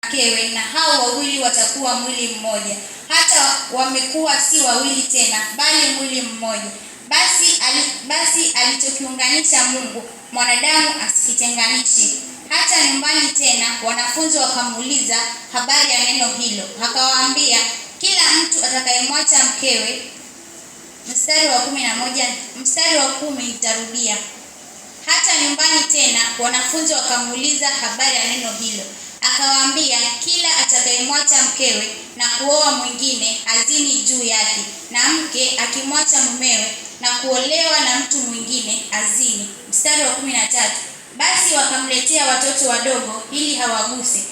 mkewe, na hao wawili watakuwa mwili mmoja. Hata wamekuwa si wawili tena, bali mwili mmoja. Basi alichokiunganisha Mungu, mwanadamu asikitenganishe. Hata nyumbani tena wanafunzi wakamuuliza habari ya neno hilo. Akawaambia, kila mtu atakayemwacha mkewe, mstari wa 10 nitarudia. Hata nyumbani tena wanafunzi wakamuuliza habari ya neno hilo. Akawaambia, kila atakayemwacha mkewe na kuoa mwingine azini juu yake, na mke akimwacha mumewe na kuolewa na mtu mwingine azini. Mstari wa 13. Basi wakamletea watoto wadogo ili hawaguse.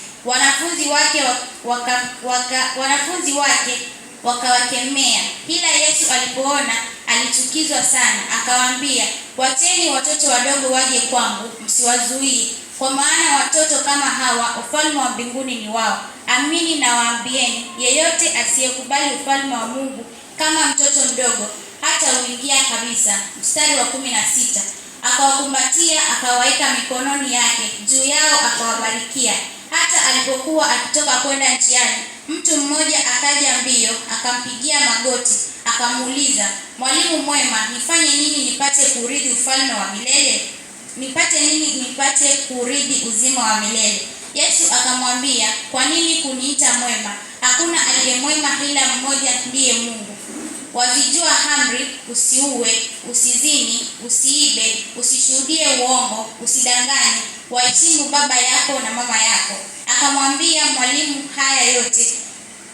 Wanafunzi wake wakawakemea. Ila Yesu alipoona alichukizwa sana, akawaambia, wacheni watoto wadogo waje kwangu, msiwazuie, kwa maana watoto kama hawa ufalme wa mbinguni ni wao. Amini nawaambieni, yeyote asiyekubali ufalme wa Mungu kama mtoto mdogo hata uingia kabisa. Mstari wa 16. Akawakumbatia, akawaika mikononi yake juu yao, akawabarikia. Hata alipokuwa akitoka kwenda njiani, mtu mmoja akaja mbio, akampigia magoti, akamuuliza, Mwalimu mwema, nifanye nini nipate kurithi ufalme wa milele? Nipate nini nipate kurithi uzima wa milele? Yesu akamwambia, kwa nini kuniita mwema? Hakuna aliye mwema ila mmoja, ndiye Mungu. Wazijua amri: usiue, usizini, usiibe, usishuhudie uongo, usidanganye, waheshimu baba yako na mama yako. Akamwambia, Mwalimu, haya yote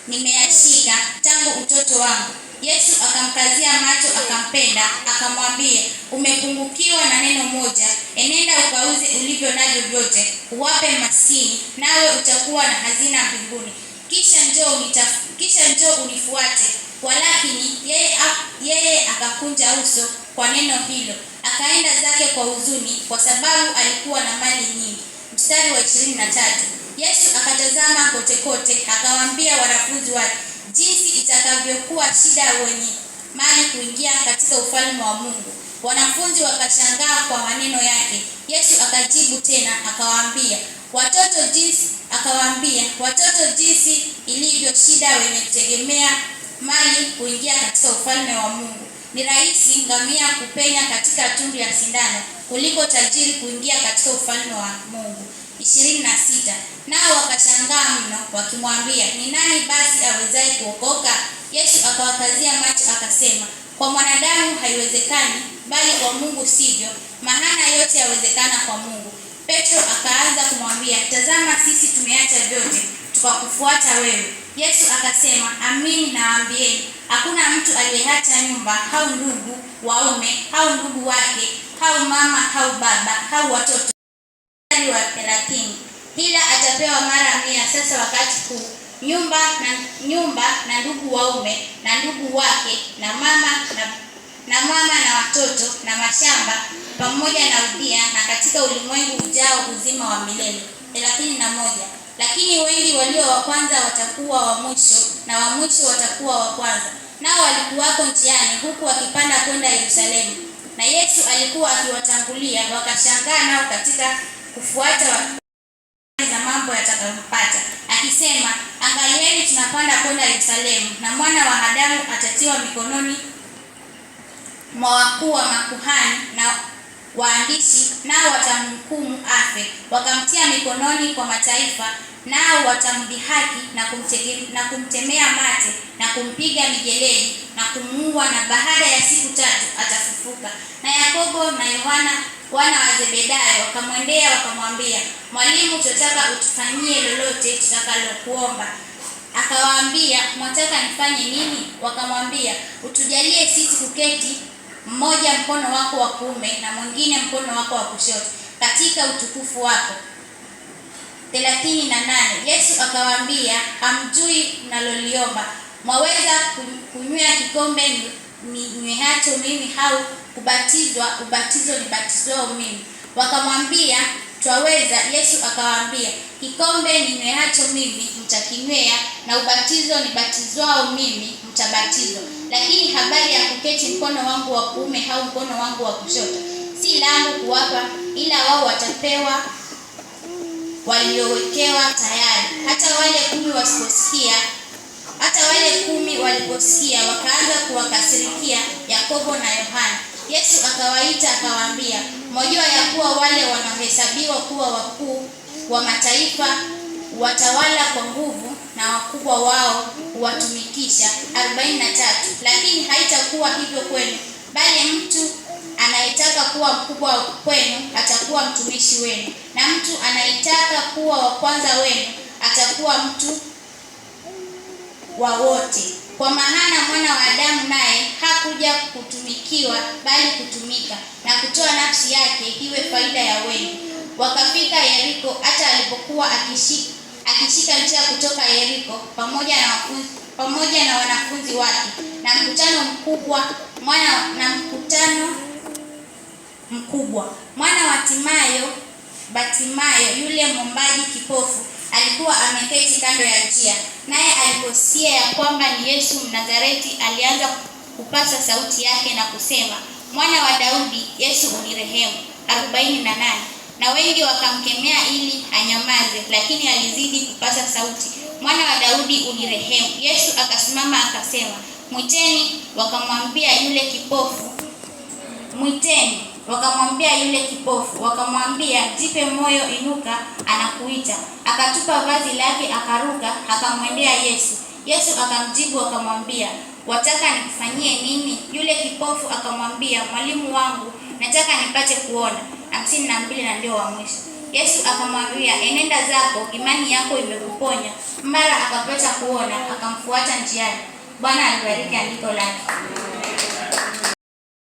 nimeyashika tangu utoto wangu. Yesu akamkazia macho, akampenda, akamwambia, umepungukiwa na neno moja. Enenda ukauze ulivyo navyo vyote, uwape maskini, nawe utakuwa na hazina mbinguni. Kisha njoo unifuate. Walakini yeye akakunja uso kwa neno hilo, akaenda zake kwa huzuni, kwa sababu alikuwa na mali nyingi. Mstari wa 23. Yesu akatazama kote kote, akawaambia wanafunzi wake, jinsi itakavyokuwa shida wenye mali kuingia katika ufalme wa Mungu. Wanafunzi wakashangaa kwa maneno yake. Yesu akajibu tena akawaambia, watoto jinsi ilivyo shida wenye kutegemea mali kuingia katika ufalme wa Mungu. Ni rahisi ngamia kupenya katika tundu ya sindano kuliko tajiri kuingia katika ufalme wa Mungu. 26. Nao wakashangaa mno, wakimwambia, ni nani basi awezaye kuokoka? Yesu akawakazia macho, akasema, kwa mwanadamu haiwezekani, bali kwa Mungu sivyo, maana yote yawezekana kwa Mungu. Petro akaanza kumwambia, tazama, sisi tumeacha vyote tukakufuata wewe. Yesu akasema, amini nawaambieni, hakuna mtu aliyeacha nyumba au ndugu waume au ndugu wake au mama au baba au watoto wa 30, ila atapewa mara 100 sasa wakati huu, nyumba na ndugu waume na ndugu wake na mama na watoto na mashamba pamoja na udhia, na katika ulimwengu ujao uzima wa milele. 31. Lakini wengi walio wa kwanza watakuwa wa mwisho, na wa mwisho watakuwa wa kwanza. Nao walikuwako njiani, huku wakipanda kwenda Yerusalemu, na Yesu alikuwa akiwatangulia. Wakashangaa nao katika kufuata za mambo yatakayompata, akisema, angalieni, tunapanda kwenda Yerusalemu, na mwana wa Adamu atatiwa mikononi mwa wakuu wa makuhani na waandishi, nao watamhukumu afe. Wakamtia mikononi kwa mataifa, nao watamdhihaki na kumtemea mate na kumpiga mijeledi na kumuua, na baada ya siku 3 atafufuka. Na Yakobo na Yohana wana wa Zebedayo wakamwendea, wakamwambia, Mwalimu, tunataka utufanyie lolote tutakalokuomba. Akawaambia, mwataka nifanye nini? Wakamwambia, utujalie sisi kuketi, mmoja mkono wako wa kuume na mwingine mkono wako wa kushoto, katika utukufu wako. 38. Yesu akawaambia, hamjui mnaloliomba. Mwaweza kunywea kikombe ninyweacho mimi, au kubatizwa ubatizo nibatizwao mimi? Wakamwambia, twaweza. Yesu akawaambia, kikombe ninyweacho mimi mtakinywea, na ubatizo nibatizwao mimi mtabatizwa, lakini habari ya kuketi mkono wangu wa kuume au mkono wangu wa kushoto si langu kuwapa, ila wao watapewa waliowekewa tayari. Hata wale 10 waliposikia wakaanza kuwakasirikia Yakobo na Yohana. Yesu akawaita akawaambia, "Mnajua ya kuwa wale wanaohesabiwa kuwa wakuu wa mataifa watawala kwa nguvu, na wakubwa wao huwatumikisha." 43 Lakini haitakuwa hivyo kwenu, bali mtu anayetaka kuwa mkubwa kwenu atakuwa mtumishi wenu, na mtu anayetaka kuwa wa kwanza wenu atakuwa mtu wa wote. Kwa maana Mwana wa Adamu naye hakuja kutumikiwa, bali kutumika, na kutoa nafsi yake iwe faida ya wengi. Wakafika Yeriko. Hata alipokuwa akishika njia kutoka Yeriko pamoja na wanafunzi wake na mkutano mkubwa, mwana wa Batimayo yule mwombaji kipofu alikuwa ameketi kando ya njia. Naye aliposikia ya kwamba ni Yesu Mnazareti, alianza kupasa sauti yake na kusema, "Mwana wa Daudi, Yesu unirehemu." 48 Na wengi wakamkemea ili anyamaze, lakini alizidi kupasa sauti, "Mwana wa Daudi unirehemu." Yesu akasimama akasema, "Mwiteni." Wakamwambia yule kipofu, wakamwambia, "Jipe moyo, inuka, anakuita." Akatupa vazi lake, akaruka, akamwendea Yesu. Yesu akamjibu akamwambia, "Wataka nikufanyie nini?" Yule kipofu akamwambia, "Mwalimu wangu, nataka nipate kuona." 52 na ndio wa mwisho. Yesu akamwambia, "Enenda zako, imani yako imekuponya." Mara akapata kuona, akamfuata njiani. Bwana alibariki andiko lake.